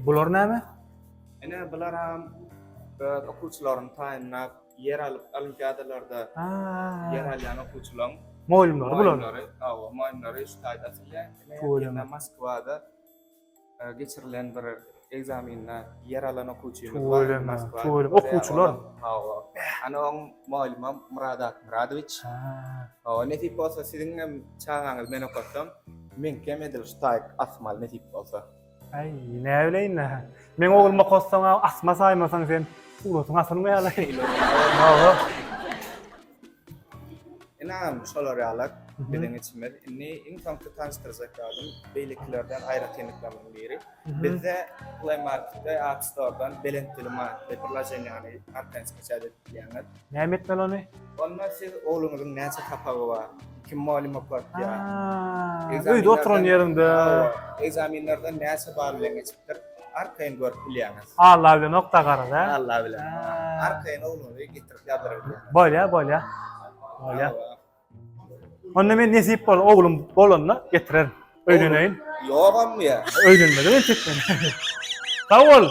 Bular näme? Ene bular ham okuwçylaryň taýyna yer alyp olimpiadalarda yer alýan okuwçylaryň Moýlumlary bular. Moýlumlary şu taýdasylýa. Ene Moskwada geçirilen bir egzaminna yer alan okuwçylar var. Moýlum okuwçylar. Ana oň moýluma Muradowich. Netip bolsa siziň hem çağaňyz men okatsam, men kemedil şu taýy asmal netip bolsa. Ay, ne bileyin ne? Men oğluma kossana asma saymasan sen uğratın asılma yalay. İnanam şolar alak bilen içmer. Inni insanky tanıştyrjak adam beýliklerden aýratynlyklardan biri. Bizde Play Market'de App Store'dan Belent dilime birlajenýany arkançy çaýdyp ýaňyt. Näme etmeli onu? Onda siz oğluňyzyň näçe tapagy bar? Kim malumat bar ýa? Öýde oturan ýerinde egzaminlerden näçe bar bilen geçipdir. Arkaýyn görüp bilýäňiz. Allah bilen nokta garada. Allah bilen. Arkaýyn oğluňy getirip ýadyryp. Bolýa. Onda men nesip bol oğlum bolanda getirerim. Öýdeneýin. Ýogam ýa. Öýdenmeden çekmen. Sağ ol.